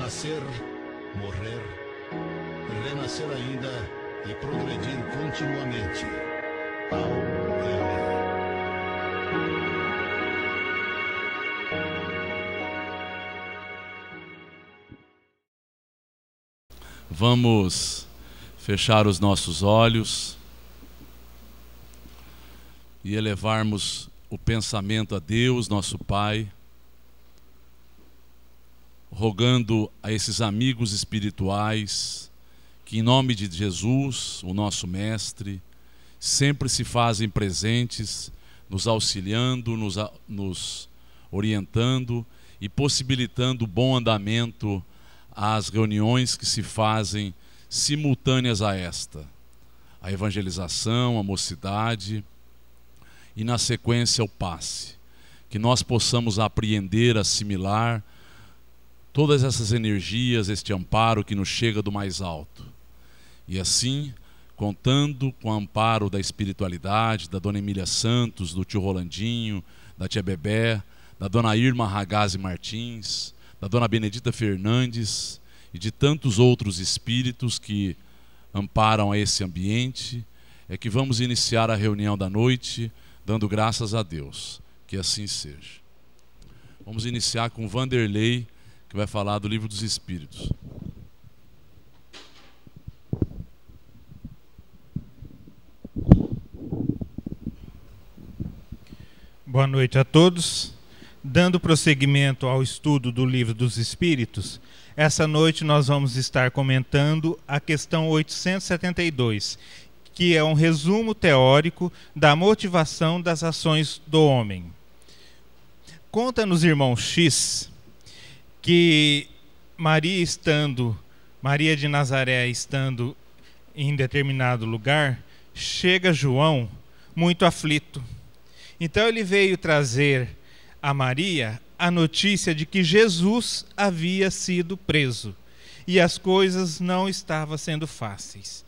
nascer, morrer, renascer ainda e progredir continuamente. Tal é a lei. Vamos fechar os nossos olhos e elevarmos o pensamento a Deus, nosso Pai, rogando a esses amigos espirituais que, em nome de Jesus, o nosso Mestre, sempre se fazem presentes, nos auxiliando, nos orientando e possibilitando o bom andamento às reuniões que se fazem simultâneas a esta, a evangelização, a mocidade e, na sequência, o passe. Que nós possamos apreender, assimilar todas essas energias, este amparo que nos chega do mais alto. E assim, contando com o amparo da espiritualidade, da Dona Emília Santos, do tio Rolandinho, da tia Bebé, da Dona Irma Ragazzi Martins, da Dona Benedita Fernandes e de tantos outros espíritos que amparam a esse ambiente, é que vamos iniciar a reunião da noite, dando graças a Deus. Que assim seja. Vamos iniciar com Vanderlei, que vai falar do Livro dos Espíritos. Boa noite a todos. Dando prosseguimento ao estudo do Livro dos Espíritos, essa noite nós vamos estar comentando a questão 872, que é um resumo teórico da motivação das ações do homem. Conta-nos irmão X que Maria de Nazaré estando em determinado lugar, chega João muito aflito. Então ele veio trazer a Maria a notícia de que Jesus havia sido preso e as coisas não estavam sendo fáceis,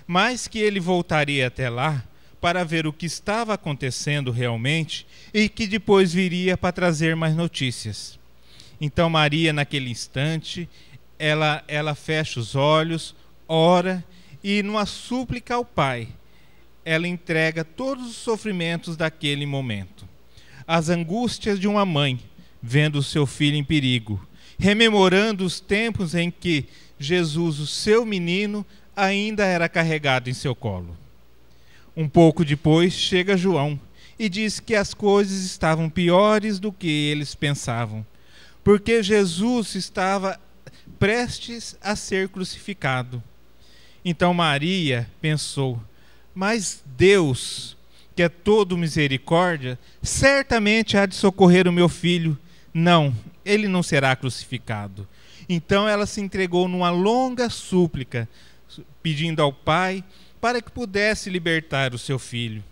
mas que ele voltaria até lá para ver o que estava acontecendo realmente e que depois viria para trazer mais notícias. Então Maria, naquele instante, ela fecha os olhos, ora e, numa súplica ao Pai, ela entrega todos os sofrimentos daquele momento. As angústias de uma mãe, vendo o seu filho em perigo, rememorando os tempos em que Jesus, o seu menino, ainda era carregado em seu colo. Um pouco depois chega João e diz que as coisas estavam piores do que eles pensavam, porque Jesus estava prestes a ser crucificado. Então Maria pensou: mas Deus, que é todo misericórdia, certamente há de socorrer o meu filho. Não, ele não será crucificado. Então ela se entregou numa longa súplica, pedindo ao Pai para que pudesse libertar o seu filho.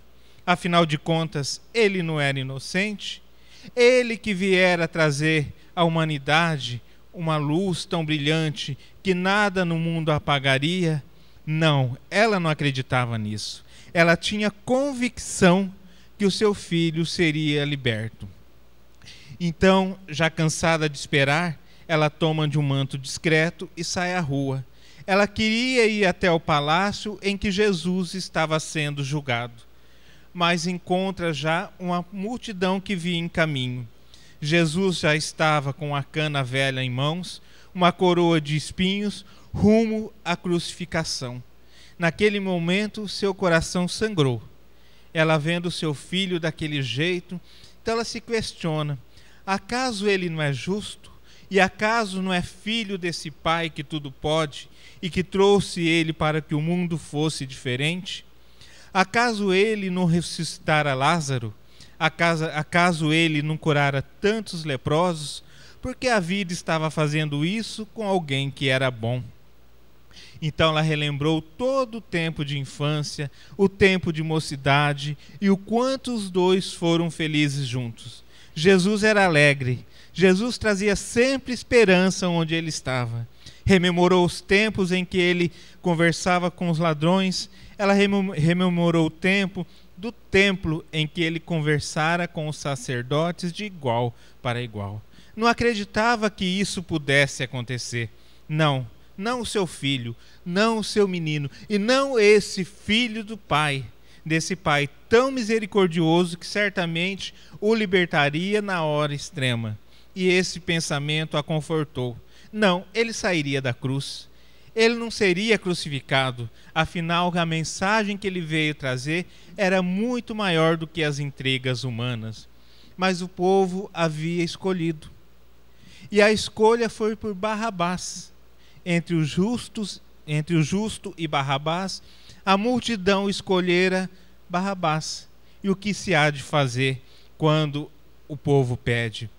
Afinal de contas, ele não era inocente? Ele que viera trazer à humanidade uma luz tão brilhante que nada no mundo apagaria? Não, ela não acreditava nisso. Ela tinha convicção que o seu filho seria liberto. Então, já cansada de esperar, ela toma de um manto discreto e sai à rua. Ela queria ir até o palácio em que Jesus estava sendo julgado, mas encontra já uma multidão que vinha em caminho. Jesus já estava com a cana velha em mãos, uma coroa de espinhos, rumo à crucificação. Naquele momento, seu coração sangrou. Ela vendo seu filho daquele jeito, então ela se questiona: acaso ele não é justo? E acaso não é filho desse Pai que tudo pode e que trouxe ele para que o mundo fosse diferente? Acaso ele não ressuscitara Lázaro? Acaso ele não curara tantos leprosos? Porque a vida estava fazendo isso com alguém que era bom. Então ela relembrou todo o tempo de infância, o tempo de mocidade e o quanto os dois foram felizes juntos. Jesus era alegre, Jesus trazia sempre esperança onde ele estava. Rememorou os tempos em que ele conversava com os ladrões, ela rememorou o tempo do templo em que ele conversara com os sacerdotes de igual para igual. Não acreditava que isso pudesse acontecer. Não, não o seu filho, não o seu menino, e não esse filho do pai, desse pai tão misericordioso que certamente o libertaria na hora extrema. E esse pensamento a confortou. Não, ele sairia da cruz. Ele não seria crucificado, afinal a mensagem que ele veio trazer era muito maior do que as intrigas humanas. Mas o povo havia escolhido. E a escolha foi por Barrabás. Entre o justo e Barrabás, a multidão escolhera Barrabás. E o que se há de fazer quando o povo pede?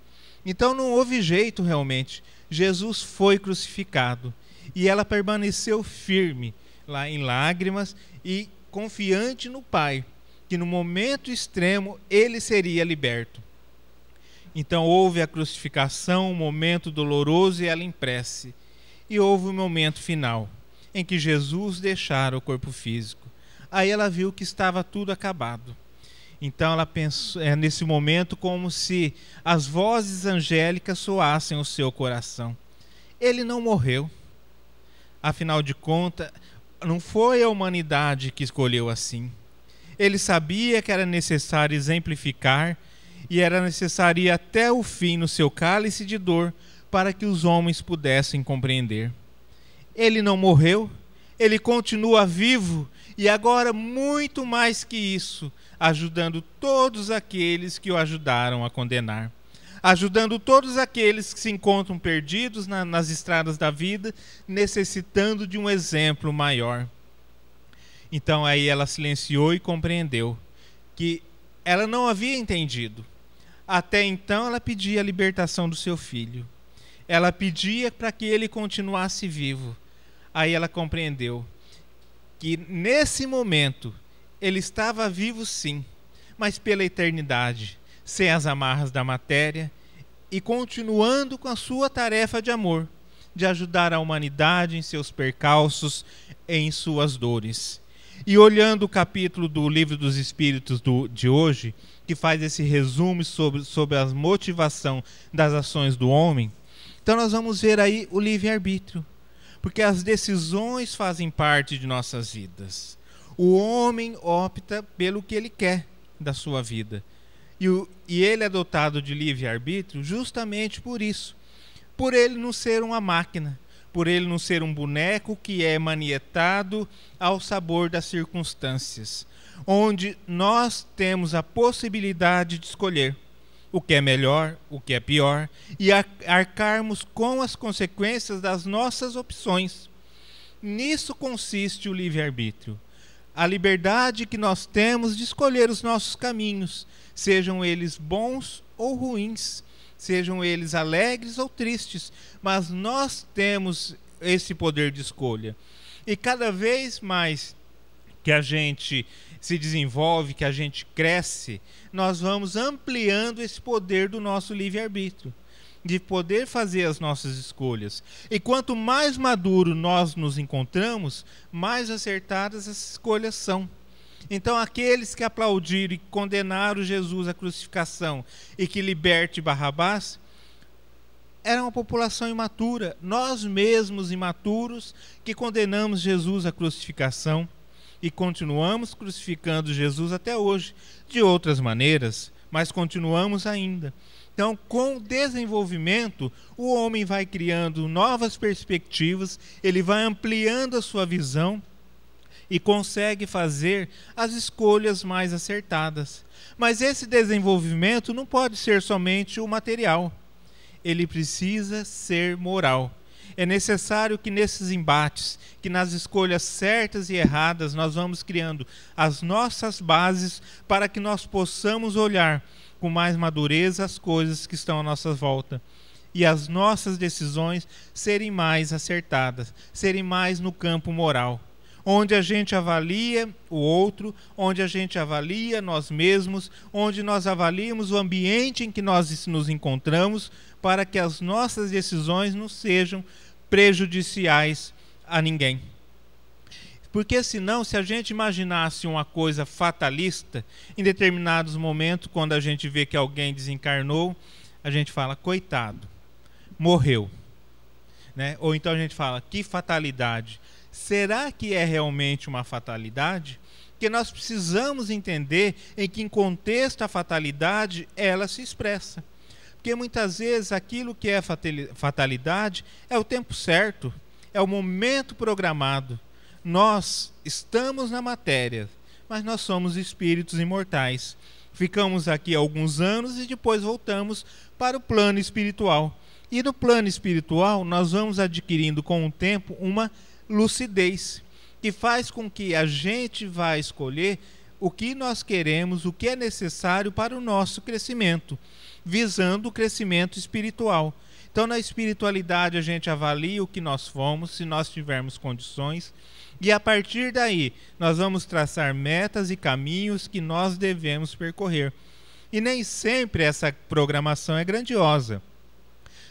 Então não houve jeito realmente. Jesus foi crucificado. E ela permaneceu firme, lá em lágrimas, e confiante no Pai, que no momento extremo ele seria liberto. Então houve a crucificação, um momento doloroso, e ela em prece. E houve o momento final, em que Jesus deixara o corpo físico. Aí ela viu que estava tudo acabado. Então ela pensou, nesse momento, como se as vozes angélicas soassem ao seu coração. Ele não morreu. Afinal de contas, não foi a humanidade que escolheu assim. Ele sabia que era necessário exemplificar e era necessário ir até o fim no seu cálice de dor para que os homens pudessem compreender. Ele não morreu, ele continua vivo e agora muito mais que isso, ajudando todos aqueles que o ajudaram a condenar. Ajudando todos aqueles que se encontram perdidos nas estradas da vida, necessitando de um exemplo maior. Então aí ela silenciou e compreendeu que ela não havia entendido. Até então ela pedia a libertação do seu filho. Ela pedia para que ele continuasse vivo. Aí ela compreendeu que nesse momento ele estava vivo sim, mas pela eternidade, sem as amarras da matéria, e continuando com a sua tarefa de amor, de ajudar a humanidade em seus percalços, em suas dores. E olhando o capítulo do Livro dos Espíritos de hoje, que faz esse resumo sobre a motivação das ações do homem, então nós vamos ver aí o livre-arbítrio, porque as decisões fazem parte de nossas vidas. O homem opta pelo que ele quer da sua vida. E ele é dotado de livre-arbítrio justamente por isso. Por ele não ser uma máquina, por ele não ser um boneco que é manietado ao sabor das circunstâncias, onde nós temos a possibilidade de escolher o que é melhor, o que é pior, e arcarmos com as consequências das nossas opções. Nisso consiste o livre-arbítrio. A liberdade que nós temos de escolher os nossos caminhos, sejam eles bons ou ruins, sejam eles alegres ou tristes, mas nós temos esse poder de escolha. E cada vez mais que a gente se desenvolve, que a gente cresce, nós vamos ampliando esse poder do nosso livre-arbítrio, de poder fazer as nossas escolhas. E quanto mais maduro nós nos encontramos, mais acertadas as escolhas são. Então aqueles que aplaudiram e condenaram Jesus à crucificação e que liberte Barrabás, era uma população imatura, nós mesmos imaturos que condenamos Jesus à crucificação e continuamos crucificando Jesus até hoje, de outras maneiras, mas continuamos ainda. Então, com o desenvolvimento, o homem vai criando novas perspectivas, ele vai ampliando a sua visão e consegue fazer as escolhas mais acertadas. Mas esse desenvolvimento não pode ser somente o material. Ele precisa ser moral. É necessário que nesses embates, que nas escolhas certas e erradas, nós vamos criando as nossas bases para que nós possamos olhar com mais madureza as coisas que estão à nossa volta. E as nossas decisões serem mais acertadas, serem mais no campo moral. Onde a gente avalia o outro, onde a gente avalia nós mesmos, onde nós avaliamos o ambiente em que nós nos encontramos, para que as nossas decisões não sejam prejudiciais a ninguém. Porque senão, se a gente imaginasse uma coisa fatalista, em determinados momentos, quando a gente vê que alguém desencarnou, a gente fala, coitado, morreu. Né? Ou então a gente fala, que fatalidade. Será que é realmente uma fatalidade? Porque nós precisamos entender em que contexto a fatalidade ela se expressa. Porque muitas vezes aquilo que é fatalidade é o tempo certo, é o momento programado. Nós estamos na matéria, mas nós somos espíritos imortais. Ficamos aqui alguns anos e depois voltamos para o plano espiritual. E no plano espiritual nós vamos adquirindo com o tempo uma lucidez, que faz com que a gente vá escolher o que nós queremos, o que é necessário para o nosso crescimento, visando o crescimento espiritual. Então, na espiritualidade, a gente avalia o que nós fomos, se nós tivermos condições, e a partir daí, nós vamos traçar metas e caminhos que nós devemos percorrer. E nem sempre essa programação é grandiosa.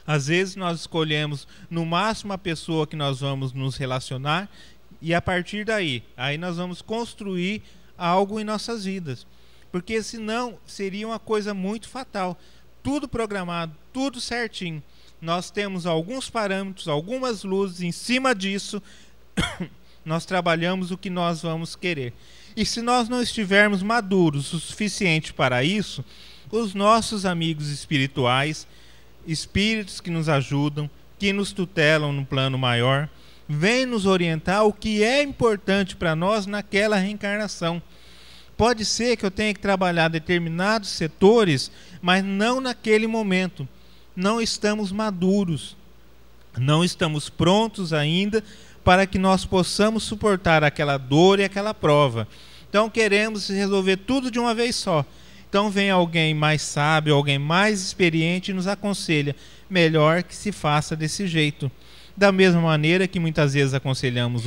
Às vezes, nós escolhemos, no máximo, a pessoa que nós vamos nos relacionar, e a partir daí, aí nós vamos construir algo em nossas vidas. Porque senão, seria uma coisa muito fatal. Tudo programado, tudo certinho. Nós temos alguns parâmetros, algumas luzes, em cima disso nós trabalhamos o que nós vamos querer. E se nós não estivermos maduros o suficiente para isso, os nossos amigos espirituais, espíritos que nos ajudam, que nos tutelam no plano maior, vêm nos orientar o que é importante para nós naquela reencarnação. Pode ser que eu tenha que trabalhar determinados setores, mas não naquele momento. Não estamos maduros, não estamos prontos ainda para que nós possamos suportar aquela dor e aquela prova. Então queremos resolver tudo de uma vez só. Então vem alguém mais sábio, alguém mais experiente e nos aconselha, melhor que se faça desse jeito. Da mesma maneira que muitas vezes aconselhamos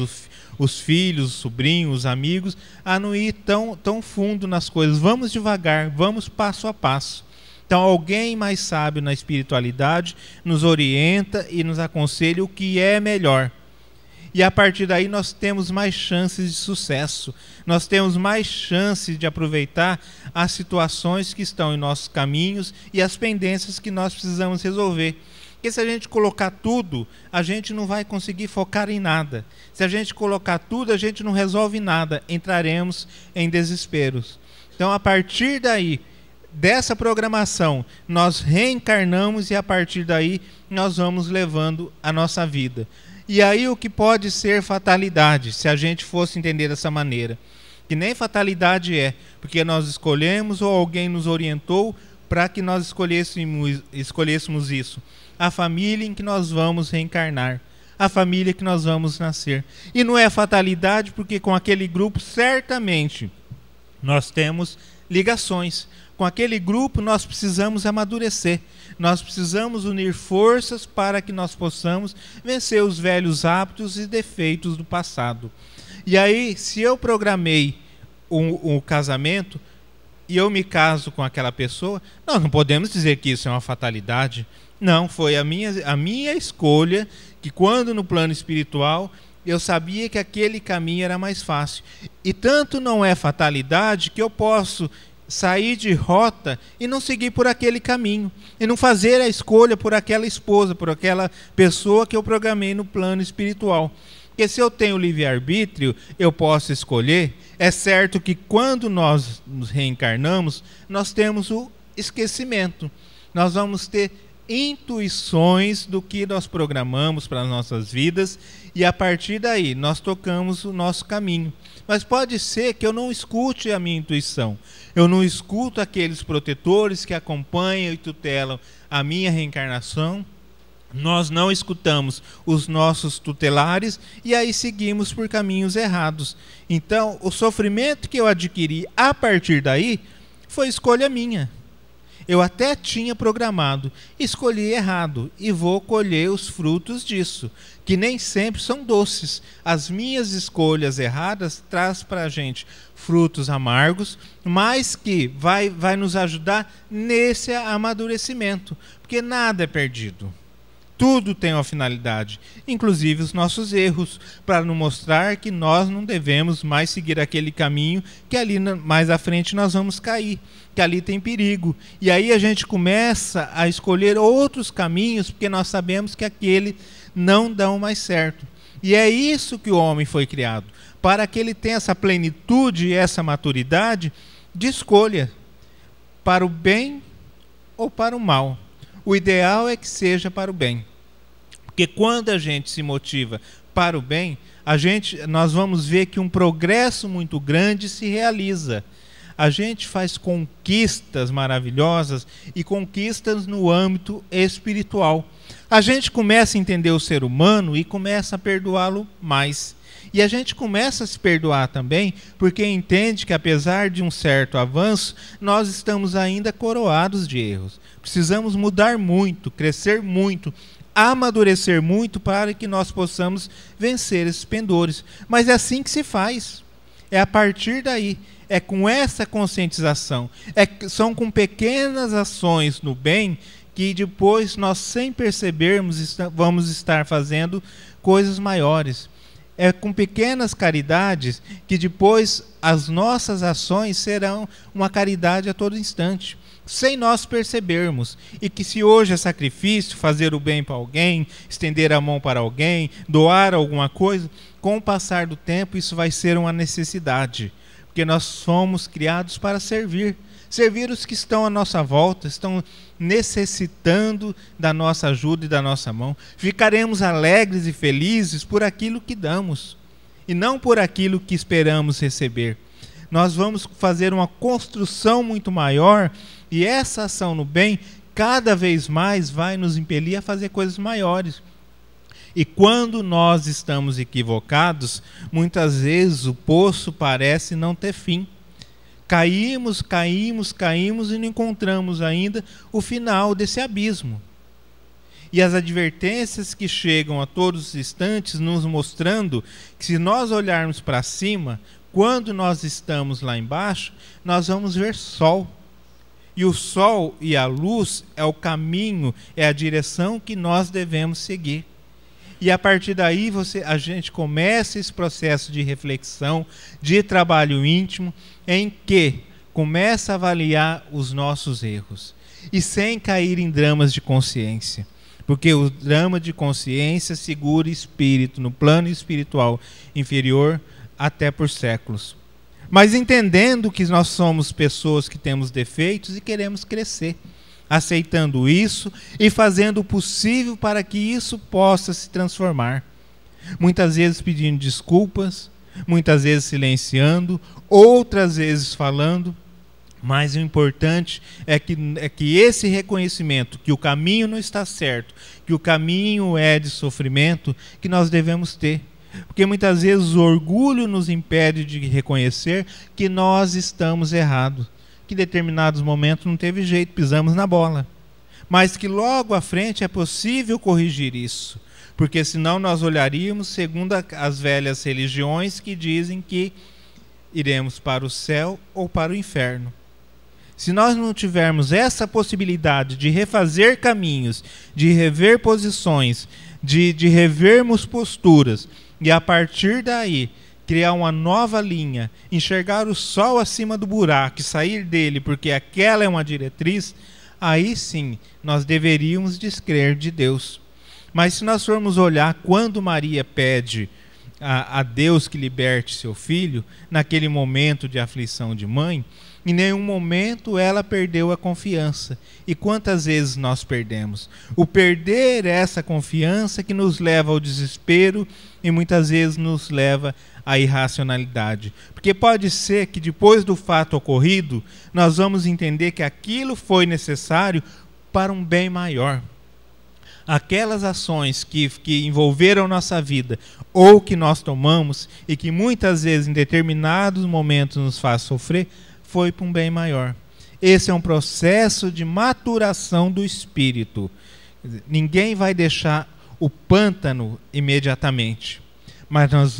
os filhos, os sobrinhos, os amigos, a não ir tão fundo nas coisas. Vamos devagar, vamos passo a passo. Então alguém mais sábio na espiritualidade nos orienta e nos aconselha o que é melhor. E a partir daí nós temos mais chances de sucesso. Nós temos mais chances de aproveitar as situações que estão em nossos caminhos e as pendências que nós precisamos resolver. Porque se a gente colocar tudo, a gente não vai conseguir focar em nada. Se a gente colocar tudo, a gente não resolve nada. Entraremos em desesperos. Então, a partir daí, dessa programação, nós reencarnamos e a partir daí nós vamos levando a nossa vida. E aí o que pode ser fatalidade, se a gente fosse entender dessa maneira? Que nem fatalidade é, porque nós escolhemos ou alguém nos orientou para que nós escolhêssemos isso. A família em que nós vamos reencarnar, a família que nós vamos nascer. E não é fatalidade porque com aquele grupo certamente nós temos ligações. Com aquele grupo nós precisamos amadurecer. Nós precisamos unir forças para que nós possamos vencer os velhos hábitos e defeitos do passado. E aí, se eu programei um casamento e eu me caso com aquela pessoa, nós não podemos dizer que isso é uma fatalidade. Não, foi a minha escolha, que quando no plano espiritual eu sabia que aquele caminho era mais fácil. E tanto não é fatalidade que eu posso sair de rota e não seguir por aquele caminho, e não fazer a escolha por aquela esposa, por aquela pessoa que eu programei no plano espiritual. Porque se eu tenho livre-arbítrio, eu posso escolher. É certo que quando nós nos reencarnamos, nós temos o esquecimento. Nós vamos ter intuições do que nós programamos para as nossas vidas e a partir daí nós tocamos o nosso caminho. Mas pode ser que eu não escute a minha intuição. Eu não escuto aqueles protetores que acompanham e tutelam a minha reencarnação. Nós não escutamos os nossos tutelares e aí seguimos por caminhos errados. Então, o sofrimento que eu adquiri a partir daí foi escolha minha. Eu até tinha programado, escolhi errado e vou colher os frutos disso, que nem sempre são doces. As minhas escolhas erradas trazem para a gente frutos amargos, mas que vai nos ajudar nesse amadurecimento, porque nada é perdido. Tudo tem uma finalidade, inclusive os nossos erros, para nos mostrar que nós não devemos mais seguir aquele caminho, que ali mais à frente nós vamos cair, que ali tem perigo. E aí a gente começa a escolher outros caminhos, porque nós sabemos que aquele não dão mais certo. E é isso que o homem foi criado, para que ele tenha essa plenitude e essa maturidade de escolha, para o bem ou para o mal. O ideal é que seja para o bem. Porque quando a gente se motiva para o bem, nós vamos ver que um progresso muito grande se realiza. A gente faz conquistas maravilhosas e conquistas no âmbito espiritual. A gente começa a entender o ser humano e começa a perdoá-lo mais. E a gente começa a se perdoar também, porque entende que apesar de um certo avanço, nós estamos ainda coroados de erros. Precisamos mudar muito, crescer muito, amadurecer muito para que nós possamos vencer esses pendores. Mas é assim que se faz. É a partir daí. É com essa conscientização. São com pequenas ações no bem que depois nós, sem percebermos, vamos estar fazendo coisas maiores. É com pequenas caridades que depois as nossas ações serão uma caridade a todo instante, sem nós percebermos. E que se hoje é sacrifício, fazer o bem para alguém, estender a mão para alguém, doar alguma coisa, com o passar do tempo isso vai ser uma necessidade. Porque nós somos criados para servir. Servir os que estão à nossa volta, estão necessitando da nossa ajuda e da nossa mão. Ficaremos alegres e felizes por aquilo que damos, e não por aquilo que esperamos receber. Nós vamos fazer uma construção muito maior, e essa ação no bem, cada vez mais vai nos impelir a fazer coisas maiores. E quando nós estamos equivocados, muitas vezes o poço parece não ter fim. Caímos e não encontramos ainda o final desse abismo. E as advertências que chegam a todos os instantes nos mostrando que se nós olharmos para cima, quando nós estamos lá embaixo, nós vamos ver sol. E o sol e a luz é o caminho, é a direção que nós devemos seguir. E a partir daí a gente começa esse processo de reflexão, de trabalho íntimo, em que começa a avaliar os nossos erros. E sem cair em dramas de consciência. Porque o drama de consciência segura o espírito no plano espiritual inferior até por séculos. Mas entendendo que nós somos pessoas que temos defeitos e queremos crescer. Aceitando isso e fazendo o possível para que isso possa se transformar. Muitas vezes pedindo desculpas, muitas vezes silenciando, outras vezes falando, mas o importante é que esse reconhecimento, que o caminho não está certo, que o caminho é de sofrimento, que nós devemos ter. Porque muitas vezes o orgulho nos impede de reconhecer que nós estamos errados. Que em determinados momentos não teve jeito, pisamos na bola. Mas que logo à frente é possível corrigir isso. Porque senão nós olharíamos segundo as velhas religiões que dizem que iremos para o céu ou para o inferno. Se nós não tivermos essa possibilidade de refazer caminhos, de rever posições, de revermos posturas, e a partir daí criar uma nova linha, enxergar o sol acima do buraco e sair dele porque aquela é uma diretriz, aí sim nós deveríamos descrer de Deus. Mas se nós formos olhar quando Maria pede a Deus que liberte seu filho, naquele momento de aflição de mãe, em nenhum momento ela perdeu a confiança. E quantas vezes nós perdemos? O perder essa confiança que nos leva ao desespero e muitas vezes nos leva à irracionalidade. Porque pode ser que depois do fato ocorrido, nós vamos entender que aquilo foi necessário para um bem maior. Aquelas ações que envolveram nossa vida ou que nós tomamos e que muitas vezes em determinados momentos nos faz sofrer, foi para um bem maior. Esse é um processo de maturação do espírito. Ninguém vai deixar o pântano imediatamente, mas nós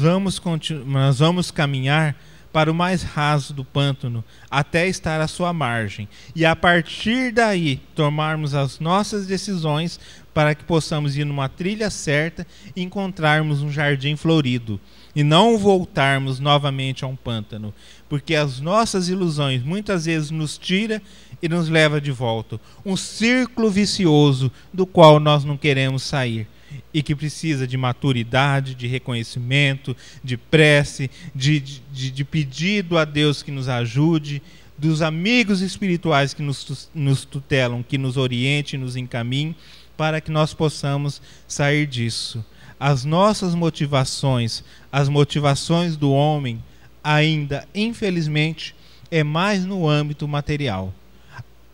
vamos caminhar para o mais raso do pântano, até estar à sua margem, e a partir daí tomarmos as nossas decisões para que possamos ir numa trilha certa e encontrarmos um jardim florido, e não voltarmos novamente a um pântano, porque as nossas ilusões muitas vezes nos tira e nos leva de volta, um círculo vicioso do qual nós não queremos sair, e que precisa de maturidade, de reconhecimento, de prece, de pedido a Deus que nos ajude, dos amigos espirituais que nos tutelam, que nos orientem, nos encaminhem, para que nós possamos sair disso. As nossas motivações, as motivações do homem, ainda, infelizmente, é mais no âmbito material.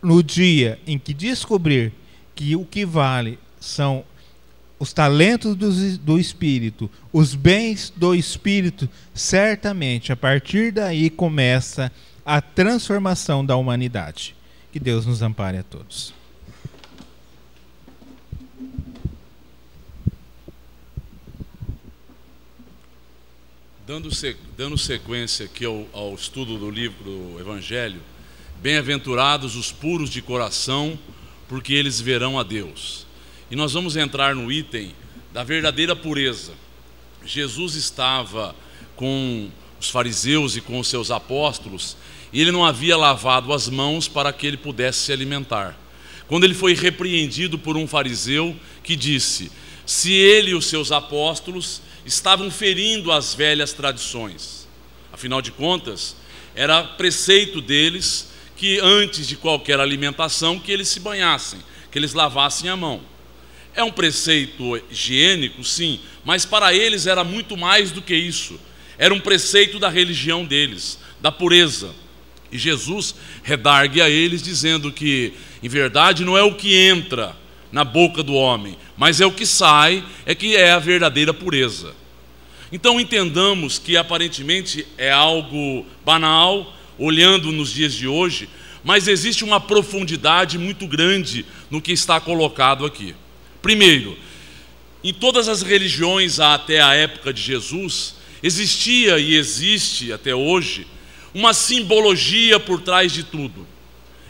No dia em que descobrir que o que vale são os talentos do Espírito, os bens do Espírito, certamente, a partir daí começa a transformação da humanidade. Que Deus nos ampare a todos. Dando sequência aqui ao estudo do livro do Evangelho, bem-aventurados os puros de coração, porque eles verão a Deus. E nós vamos entrar no item da verdadeira pureza. Jesus estava com os fariseus e com os seus apóstolos, e ele não havia lavado as mãos para que ele pudesse se alimentar. Quando ele foi repreendido por um fariseu que disse: se ele e os seus apóstolos estavam ferindo as velhas tradições. Afinal de contas, era preceito deles que antes de qualquer alimentação que eles se banhassem, que eles lavassem a mão. É um preceito higiênico, sim, mas para eles era muito mais do que isso. Era um preceito da religião deles, da pureza. E Jesus redargue a eles dizendo que, em verdade, não é o que entra na boca do homem, mas é o que sai, que é a verdadeira pureza. Então entendamos que aparentemente é algo banal, olhando nos dias de hoje, mas existe uma profundidade muito grande no que está colocado aqui. Primeiro, em todas as religiões até a época de Jesus, existia e existe até hoje uma simbologia por trás de tudo.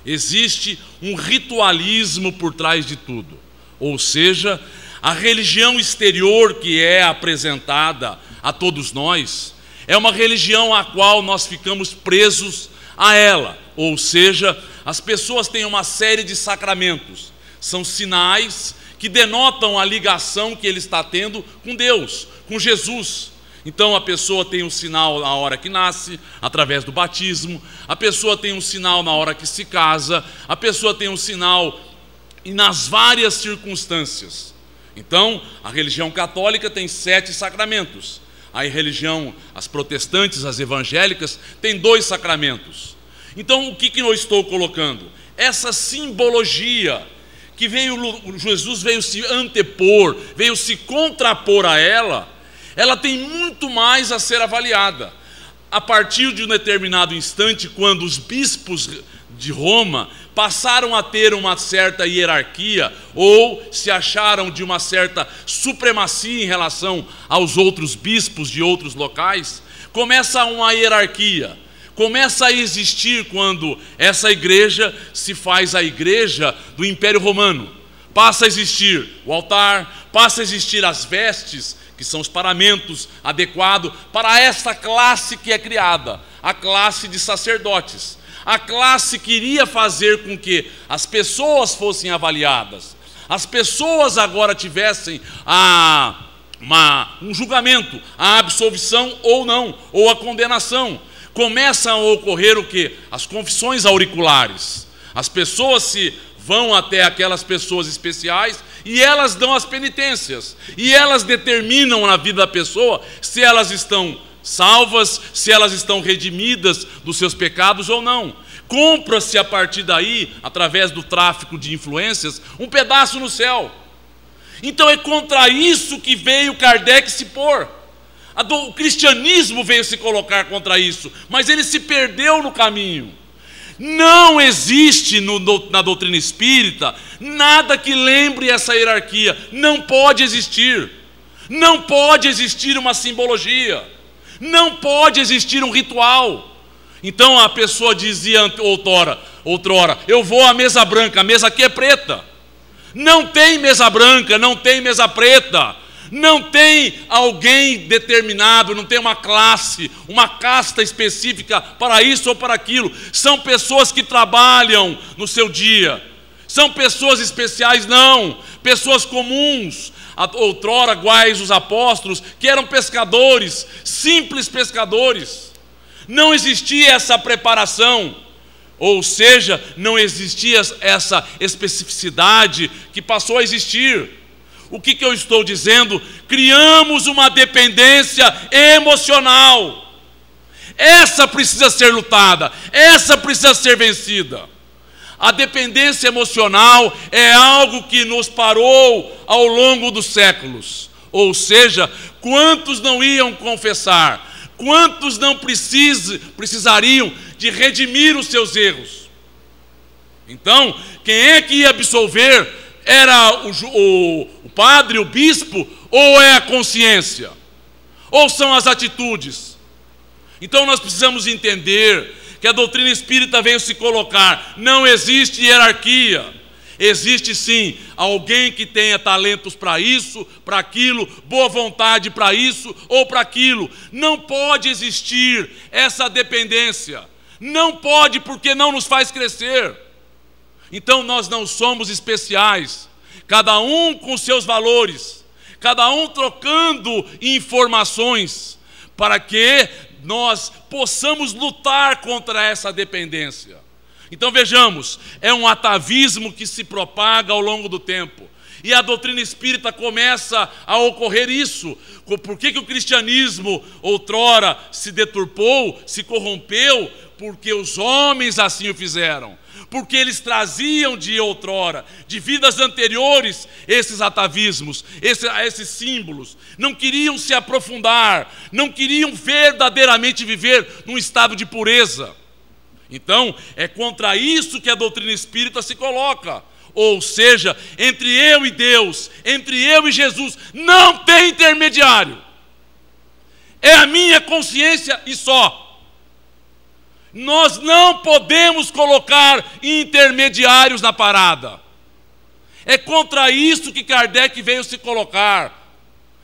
Existe um ritualismo por trás de tudo. Ou seja, a religião exterior que é apresentada a todos nós é uma religião a qual nós ficamos presos a ela. Ou seja, as pessoas têm uma série de sacramentos. São sinais que denotam a ligação que ele está tendo com Deus, com Jesus. Então a pessoa tem um sinal na hora que nasce, através do batismo. A pessoa tem um sinal na hora que se casa. A pessoa tem um sinal nas várias circunstâncias. Então, a religião católica tem 7 sacramentos. A religião, as protestantes, as evangélicas, tem 2 sacramentos. Então, o que eu estou colocando? Essa simbologia que Jesus veio se antepor, veio se contrapor a ela, ela tem muito mais a ser avaliada. A partir de um determinado instante, quando os bispos de Roma passaram a ter uma certa hierarquia, ou se acharam de uma certa supremacia em relação aos outros bispos de outros locais, começa uma hierarquia. Começa a existir quando essa igreja se faz a igreja do Império Romano. Passa a existir o altar, passa a existir as vestes, que são os paramentos adequados para essa classe que é criada, a classe de sacerdotes. A classe que iria fazer com que as pessoas fossem avaliadas. As pessoas agora tivessem um julgamento, a absolvição ou não, ou a condenação. Começa a ocorrer o quê? As confissões auriculares. As pessoas vão até aquelas pessoas especiais e elas dão as penitências. E elas determinam na vida da pessoa se elas estão salvas, se elas estão redimidas dos seus pecados ou não. Compra-se a partir daí, através do tráfico de influências, um pedaço no céu. Então é contra isso que veio Kardec se pôr. O cristianismo veio se colocar contra isso, mas ele se perdeu no caminho. Não existe na doutrina espírita nada que lembre essa hierarquia. Não pode existir. Não pode existir uma simbologia. Não pode existir um ritual. Então a pessoa dizia outrora, eu vou à mesa branca, a mesa aqui é preta. Não tem mesa branca, não tem mesa preta. Não tem alguém determinado, não tem uma classe, uma casta específica para isso ou para aquilo. São pessoas que trabalham no seu dia. São pessoas especiais, não. Pessoas comuns. Outrora, iguais os apóstolos, que eram pescadores, simples pescadores. Não existia essa preparação. Ou seja, não existia essa especificidade que passou a existir. O que eu estou dizendo? Criamos uma dependência emocional. Essa precisa ser lutada, essa precisa ser vencida. A dependência emocional é algo que nos parou ao longo dos séculos. Ou seja, quantos não iam confessar? Quantos não precisariam de redimir os seus erros? Então, quem é que ia absolver? Era o padre, o bispo, ou é a consciência? Ou são as atitudes? Então nós precisamos entender que a doutrina espírita veio se colocar, não existe hierarquia. Existe sim alguém que tenha talentos para isso, para aquilo, boa vontade para isso ou para aquilo. Não pode existir essa dependência. Não pode, porque não nos faz crescer. Então nós não somos especiais, cada um com seus valores, cada um trocando informações, para que nós possamos lutar contra essa dependência. Então vejamos, é um atavismo que se propaga ao longo do tempo, e a doutrina espírita começa a ocorrer isso. Por que o cristianismo outrora se deturpou, se corrompeu? Porque os homens assim o fizeram. Porque eles traziam de outrora, de vidas anteriores, esses atavismos, esses símbolos. Não queriam se aprofundar, não queriam verdadeiramente viver num estado de pureza. Então, é contra isso que a doutrina espírita se coloca. Ou seja, entre eu e Deus, entre eu e Jesus, não tem intermediário. É a minha consciência e só. Nós não podemos colocar intermediários na parada. É contra isso que Kardec veio se colocar.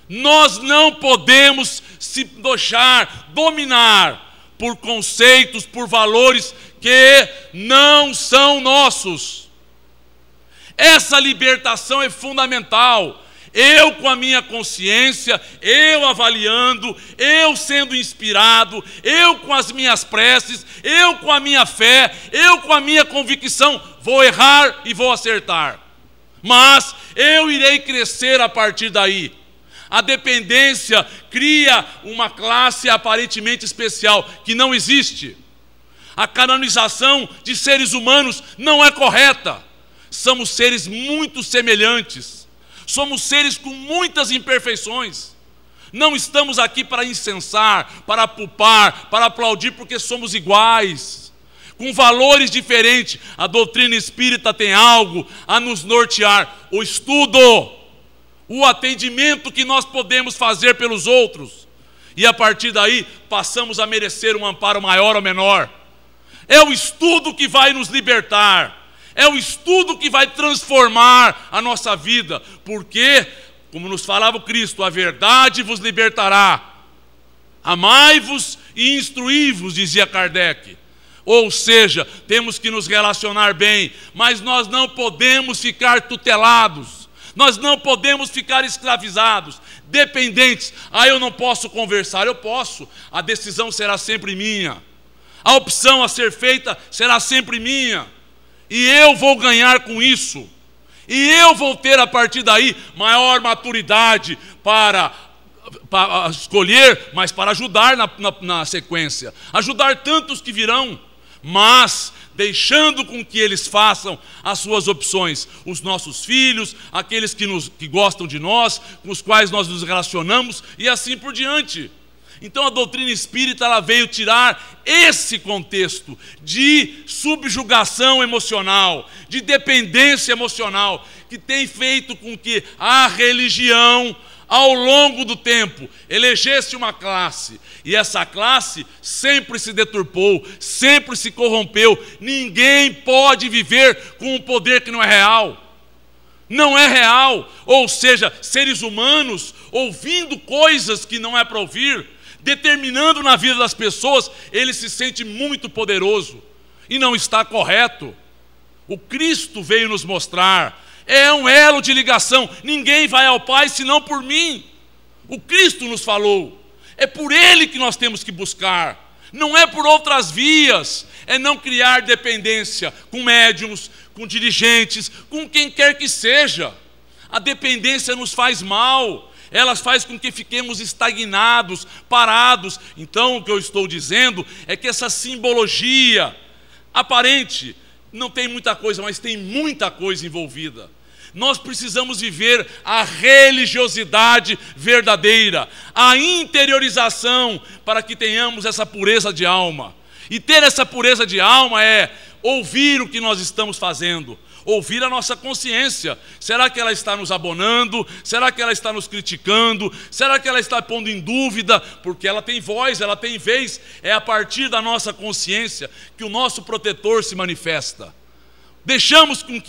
Nós não podemos se deixar dominar por conceitos, por valores que não são nossos. Essa libertação é fundamental. Eu com a minha consciência, eu avaliando, eu sendo inspirado, eu com as minhas preces, eu com a minha fé, eu com a minha convicção, vou errar e vou acertar. Mas eu irei crescer a partir daí. A dependência cria uma classe aparentemente especial que não existe. A canonização de seres humanos não é correta. Somos seres muito semelhantes. Somos seres com muitas imperfeições. Não estamos aqui para incensar, para apupar, para aplaudir, porque somos iguais, com valores diferentes. A doutrina espírita tem algo a nos nortear: o estudo, o atendimento que nós podemos fazer pelos outros. E a partir daí, passamos a merecer um amparo maior ou menor. É o estudo que vai nos libertar. É o estudo que vai transformar a nossa vida, porque, como nos falava o Cristo, a verdade vos libertará. Amai-vos e instruí-vos, dizia Kardec. Ou seja, temos que nos relacionar bem, mas nós não podemos ficar tutelados, nós não podemos ficar escravizados, dependentes. Eu não posso conversar, eu posso, a decisão será sempre minha, a opção a ser feita será sempre minha. E eu vou ganhar com isso. E eu vou ter a partir daí maior maturidade para escolher, mas para ajudar na sequência. Ajudar tantos que virão, mas deixando com que eles façam as suas opções. Os nossos filhos, aqueles que gostam de nós, com os quais nós nos relacionamos e assim por diante. Então a doutrina espírita ela veio tirar esse contexto de subjugação emocional, de dependência emocional, que tem feito com que a religião, ao longo do tempo, elegesse uma classe, e essa classe sempre se deturpou, sempre se corrompeu. Ninguém pode viver com um poder que não é real. Não é real. Ou seja, seres humanos ouvindo coisas que não é para ouvir, determinando na vida das pessoas, ele se sente muito poderoso. E não está correto. O Cristo veio nos mostrar. É um elo de ligação. Ninguém vai ao Pai senão por mim. O Cristo nos falou. É por Ele que nós temos que buscar. Não é por outras vias. É não criar dependência com médiuns, com dirigentes, com quem quer que seja. A dependência nos faz mal. Ela faz com que fiquemos estagnados, parados. Então o que eu estou dizendo é que essa simbologia aparente não tem muita coisa, mas tem muita coisa envolvida. Nós precisamos viver a religiosidade verdadeira, a interiorização, para que tenhamos essa pureza de alma. E ter essa pureza de alma é ouvir o que nós estamos fazendo, ouvir a nossa consciência. Será que ela está nos abonando? Será que ela está nos criticando? Será que ela está pondo em dúvida? Porque ela tem voz, ela tem vez. É a partir da nossa consciência que o nosso protetor se manifesta. Deixemos com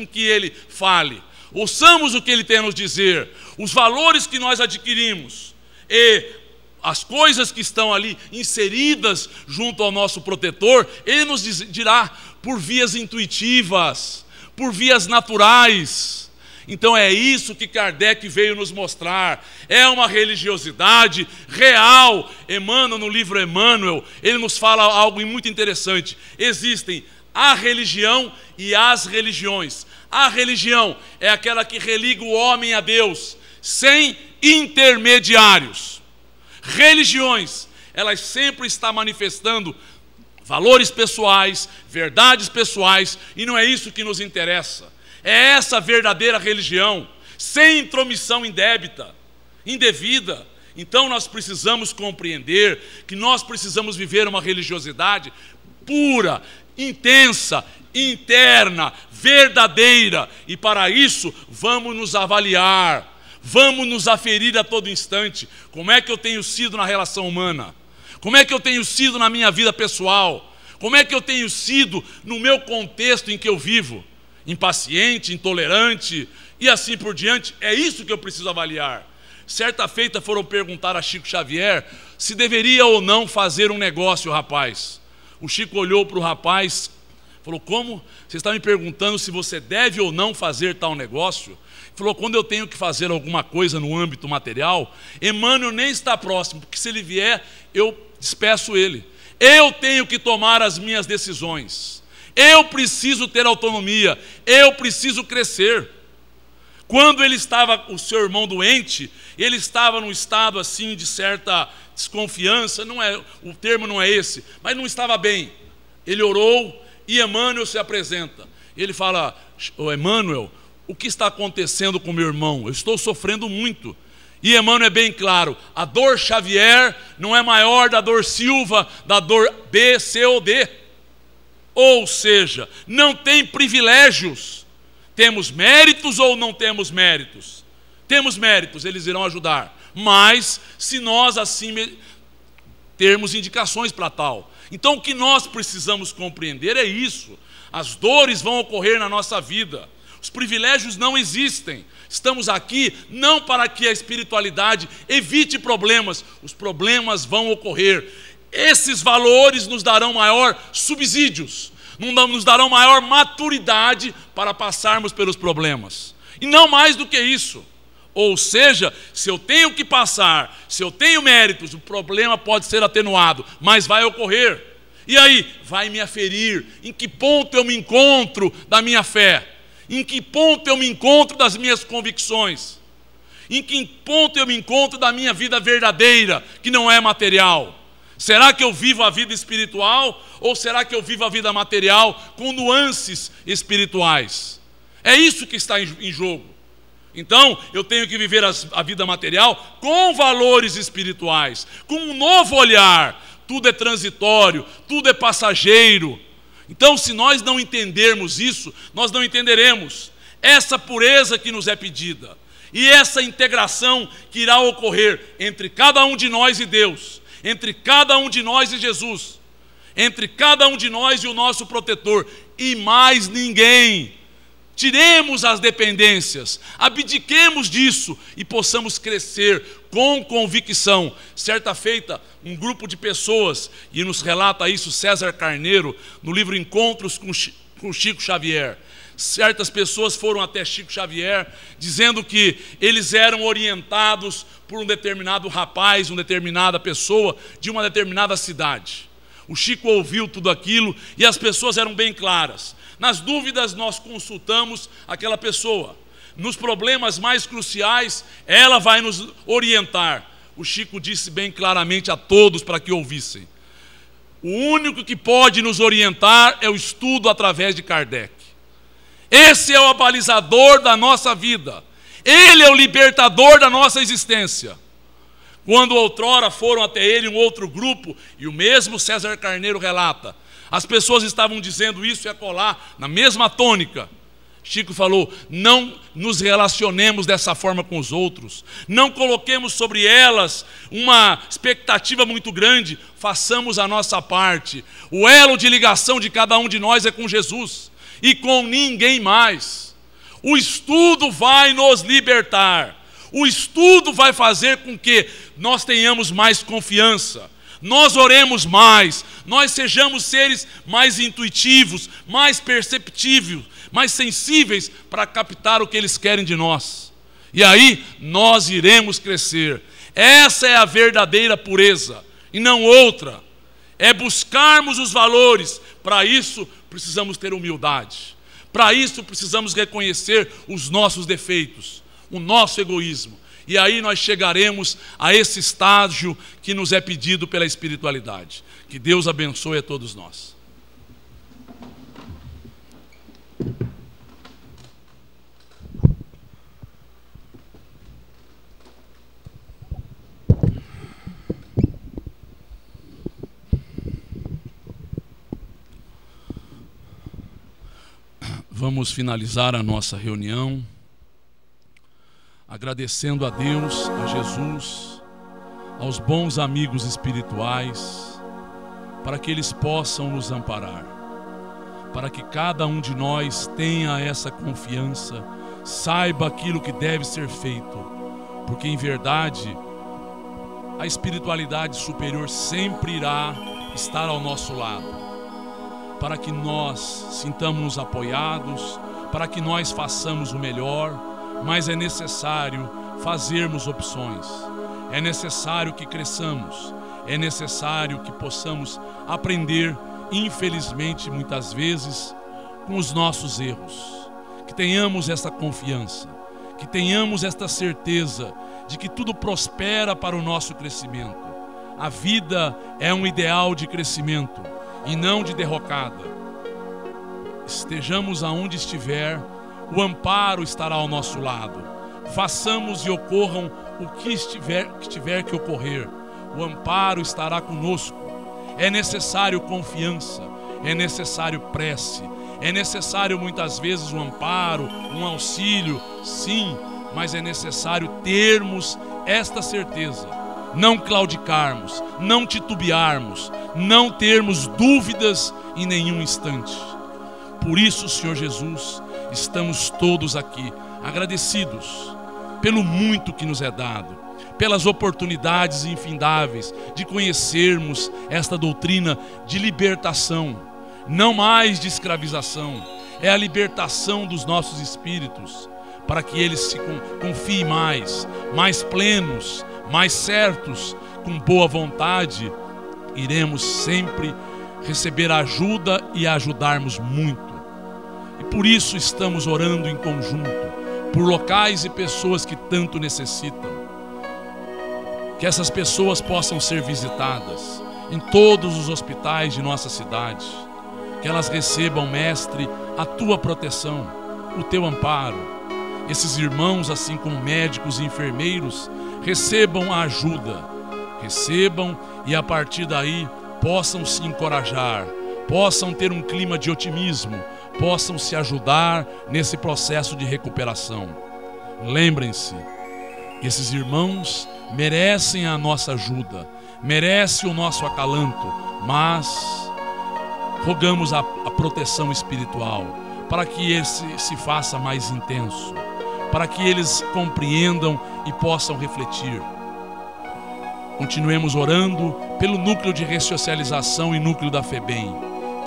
que ele fale. Ouçamos o que ele tem a nos dizer. Os valores que nós adquirimos e as coisas que estão ali inseridas junto ao nosso protetor, ele nos dirá por vias intuitivas, por vias naturais. Então é isso que Kardec veio nos mostrar. É uma religiosidade real. Emmanuel, no livro Emmanuel, ele nos fala algo muito interessante. Existem a religião e as religiões. A religião é aquela que religa o homem a Deus, sem intermediários. Religiões, elas sempre estão manifestando valores pessoais, verdades pessoais, e não é isso que nos interessa. É essa verdadeira religião, sem intromissão indevida. Então nós precisamos compreender que nós precisamos viver uma religiosidade pura, intensa, interna, verdadeira, e para isso vamos nos avaliar, vamos nos aferir a todo instante. Como é que eu tenho sido na relação humana? Como é que eu tenho sido na minha vida pessoal? Como é que eu tenho sido no meu contexto em que eu vivo? Impaciente, intolerante e assim por diante? É isso que eu preciso avaliar. Certa feita foram perguntar a Chico Xavier se deveria ou não fazer um negócio, rapaz. O Chico olhou para o rapaz, falou: como? Você está me perguntando se você deve ou não fazer tal negócio? Ele falou: quando eu tenho que fazer alguma coisa no âmbito material, Emmanuel nem está próximo, porque se ele vier, eu despeço ele. Eu tenho que tomar as minhas decisões. Eu preciso ter autonomia. Eu preciso crescer. Quando ele estava, o seu irmão doente, ele estava num estado assim de certa desconfiança, o termo não é esse, mas não estava bem. Ele orou e Emmanuel se apresenta. Ele fala: ô Emmanuel, o que está acontecendo com meu irmão? Eu estou sofrendo muito. E Emmanuel é bem claro: a dor Xavier não é maior da dor Silva, da dor B, C ou D. Ou seja, não tem privilégios. Temos méritos ou não temos méritos? Temos méritos, eles irão ajudar. Mas se nós assim termos indicações para tal. Então o que nós precisamos compreender é isso. As dores vão ocorrer na nossa vida. Os privilégios não existem. Estamos aqui não para que a espiritualidade evite problemas. Os problemas vão ocorrer. Esses valores nos darão maior subsídios, nos darão maior maturidade para passarmos pelos problemas. E não mais do que isso. Ou seja, se eu tenho que passar, se eu tenho méritos, o problema pode ser atenuado, mas vai ocorrer. E aí, vai me aferir em que ponto eu me encontro da minha fé, em que ponto eu me encontro das minhas convicções, em que ponto eu me encontro da minha vida verdadeira, que não é material. Será que eu vivo a vida espiritual ou será que eu vivo a vida material com nuances espirituais? É isso que está em jogo. Então, eu tenho que viver a vida material com valores espirituais, com um novo olhar. Tudo é transitório, tudo é passageiro. Então, se nós não entendermos isso, nós não entenderemos essa pureza que nos é pedida. E essa integração que irá ocorrer entre cada um de nós e Deus, entre cada um de nós e Jesus, entre cada um de nós e o nosso protetor, e mais ninguém. Tiremos as dependências, abdiquemos disso e possamos crescer com convicção. Certa feita, um grupo de pessoas, e nos relata isso César Carneiro, no livro Encontros com Chico Xavier. Certas pessoas foram até Chico Xavier, dizendo que eles eram orientados por um determinado rapaz, uma determinada pessoa, de uma determinada cidade. O Chico ouviu tudo aquilo e as pessoas eram bem claras. Nas dúvidas, nós consultamos aquela pessoa. Nos problemas mais cruciais, ela vai nos orientar. O Chico disse bem claramente a todos para que ouvissem: o único que pode nos orientar é o estudo através de Kardec. Esse é o abalizador da nossa vida. Ele é o libertador da nossa existência. Quando outrora foram até ele um outro grupo, e o mesmo César Carneiro relata, as pessoas estavam dizendo isso e acolá, na mesma tônica. Chico falou: não nos relacionemos dessa forma com os outros, não coloquemos sobre elas uma expectativa muito grande, façamos a nossa parte. O elo de ligação de cada um de nós é com Jesus e com ninguém mais. O estudo vai nos libertar, o estudo vai fazer com que nós tenhamos mais confiança, nós oremos mais, nós sejamos seres mais intuitivos, mais perceptíveis, mais sensíveis para captar o que eles querem de nós. E aí nós iremos crescer. Essa é a verdadeira pureza e não outra. É buscarmos os valores. Para isso precisamos ter humildade. Para isso precisamos reconhecer os nossos defeitos, o nosso egoísmo. E aí nós chegaremos a esse estágio que nos é pedido pela espiritualidade. Que Deus abençoe a todos nós. Vamos finalizar a nossa reunião agradecendo a Deus, a Jesus, aos bons amigos espirituais, para que eles possam nos amparar, para que cada um de nós tenha essa confiança, saiba aquilo que deve ser feito, porque em verdade a espiritualidade superior sempre irá estar ao nosso lado, para que nós sintamos-nos apoiados, para que nós façamos o melhor. Mas é necessário fazermos opções, é necessário que cresçamos, é necessário que possamos aprender, infelizmente, muitas vezes, com os nossos erros. Que tenhamos essa confiança, que tenhamos esta certeza de que tudo prospera para o nosso crescimento. A vida é um ideal de crescimento e não de derrocada. Estejamos aonde estiver, o amparo estará ao nosso lado. Façamos e ocorram o que tiver que ocorrer, o amparo estará conosco. É necessário confiança, é necessário prece, é necessário muitas vezes um amparo, um auxílio, sim, mas é necessário termos esta certeza, não claudicarmos, não titubearmos, não termos dúvidas em nenhum instante. Por isso, Senhor Jesus, estamos todos aqui agradecidos pelo muito que nos é dado, pelas oportunidades infindáveis de conhecermos esta doutrina de libertação, não mais de escravização, é a libertação dos nossos espíritos, para que eles se confiem mais plenos, mais certos, com boa vontade, iremos sempre receber ajuda e ajudarmos muito. E por isso estamos orando em conjunto, por locais e pessoas que tanto necessitam. Que essas pessoas possam ser visitadas em todos os hospitais de nossa cidade. Que elas recebam, Mestre, a Tua proteção, o Teu amparo. Esses irmãos, assim como médicos e enfermeiros, recebam a ajuda. Recebam e a partir daí possam se encorajar, possam ter um clima de otimismo, possam se ajudar nesse processo de recuperação. Lembrem-se, esses irmãos merecem a nossa ajuda, merecem o nosso acalanto, mas rogamos a proteção espiritual para que esse se faça mais intenso, para que eles compreendam e possam refletir. Continuemos orando pelo núcleo de ressocialização e núcleo da FEBEM,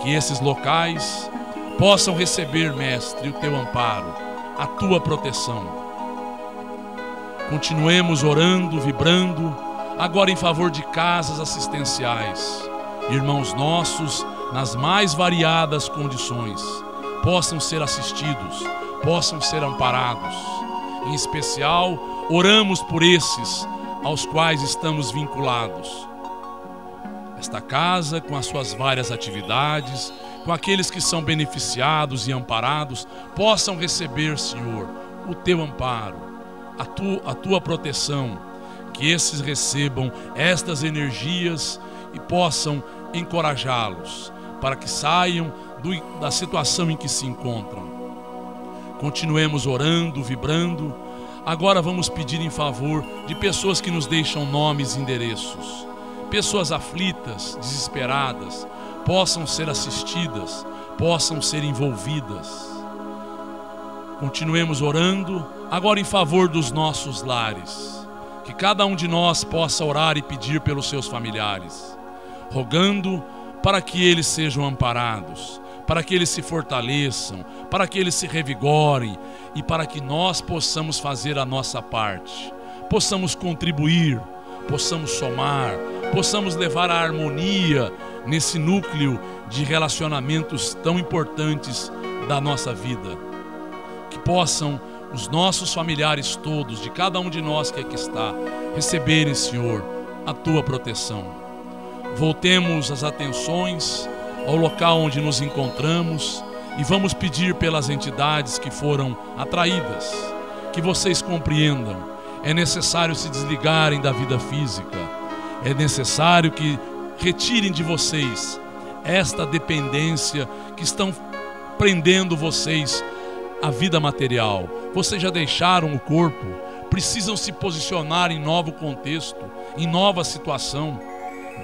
que esses locais possam receber, Mestre, o teu amparo, a tua proteção. Continuemos orando, vibrando, agora em favor de casas assistenciais. Irmãos nossos, nas mais variadas condições, possam ser assistidos, possam ser amparados. Em especial, oramos por esses aos quais estamos vinculados. Esta casa, com as suas várias atividades, com aqueles que são beneficiados e amparados, possam receber, Senhor, o teu amparo, a tua proteção, que esses recebam estas energias e possam encorajá-los para que saiam da situação em que se encontram. Continuemos orando, vibrando. Agora vamos pedir em favor de pessoas que nos deixam nomes e endereços. Pessoas aflitas, desesperadas, possam ser assistidas, possam ser envolvidas. Continuemos orando, agora em favor dos nossos lares. Que cada um de nós possa orar e pedir pelos seus familiares, rogando para que eles sejam amparados, para que eles se fortaleçam, para que eles se revigorem e para que nós possamos fazer a nossa parte, possamos contribuir, possamos somar, possamos levar a harmonia nesse núcleo de relacionamentos tão importantes da nossa vida. Que possam os nossos familiares todos, de cada um de nós que aqui está, receberem, Senhor, a tua proteção. Voltemos as atenções ao local onde nos encontramos e vamos pedir pelas entidades que foram atraídas, que vocês compreendam. É necessário se desligarem da vida física, é necessário que retirem de vocês esta dependência que estão prendendo vocês à vida material. Vocês já deixaram o corpo, precisam se posicionar em novo contexto, em nova situação.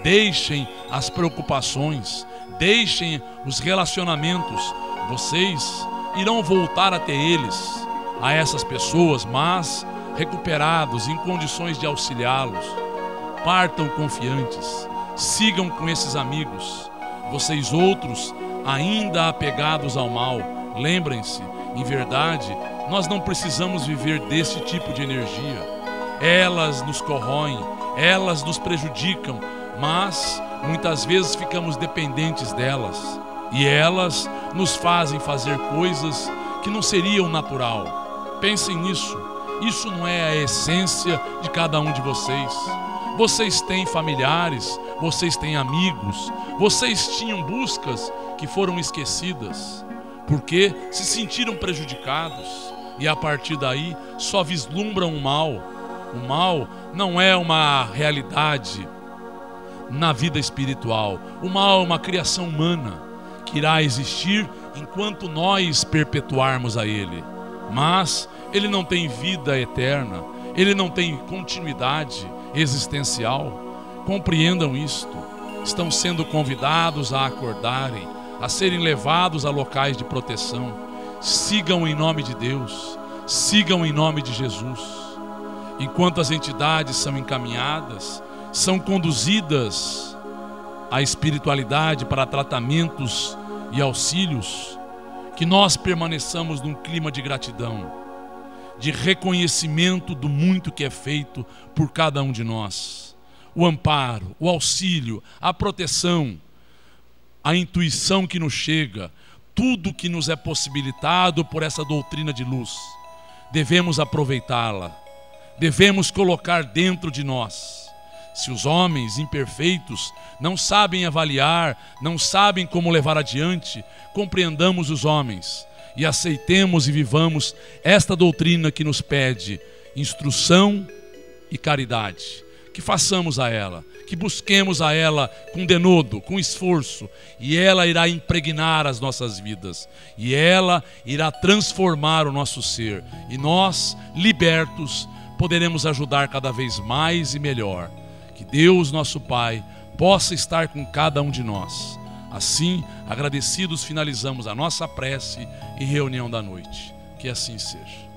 Deixem as preocupações, deixem os relacionamentos. Vocês irão voltar até eles, a essas pessoas, mas recuperados, em condições de auxiliá-los. Partam confiantes, sigam com esses amigos. Vocês outros, ainda apegados ao mal, lembrem-se, em verdade, nós não precisamos viver desse tipo de energia. Elas nos corroem, elas nos prejudicam, mas muitas vezes ficamos dependentes delas e elas nos fazem fazer coisas que não seriam natural. Pensem nisso. Isso não é a essência de cada um de vocês. Vocês têm familiares, vocês têm amigos, vocês tinham buscas que foram esquecidas porque se sentiram prejudicados e a partir daí só vislumbram o mal. O mal não é uma realidade na vida espiritual. O mal é uma criação humana que irá existir enquanto nós perpetuarmos a ele. Mas ele não tem vida eterna, ele não tem continuidade existencial. Compreendam isto. Estão sendo convidados a acordarem, a serem levados a locais de proteção. Sigam em nome de Deus, sigam em nome de Jesus. Enquanto as entidades são encaminhadas, são conduzidas à espiritualidade para tratamentos e auxílios, que nós permaneçamos num clima de gratidão, de reconhecimento do muito que é feito por cada um de nós. O amparo, o auxílio, a proteção, a intuição que nos chega, tudo que nos é possibilitado por essa doutrina de luz, devemos aproveitá-la, devemos colocar dentro de nós. Se os homens imperfeitos não sabem avaliar, não sabem como levar adiante, compreendamos os homens e aceitemos e vivamos esta doutrina que nos pede instrução e caridade. que façamos a ela, que busquemos a ela com denodo, com esforço, e ela irá impregnar as nossas vidas, e ela irá transformar o nosso ser, e nós, libertos, poderemos ajudar cada vez mais e melhor. Que Deus, nosso Pai, possa estar com cada um de nós. Assim, agradecidos, finalizamos a nossa prece e reunião da noite. Que assim seja.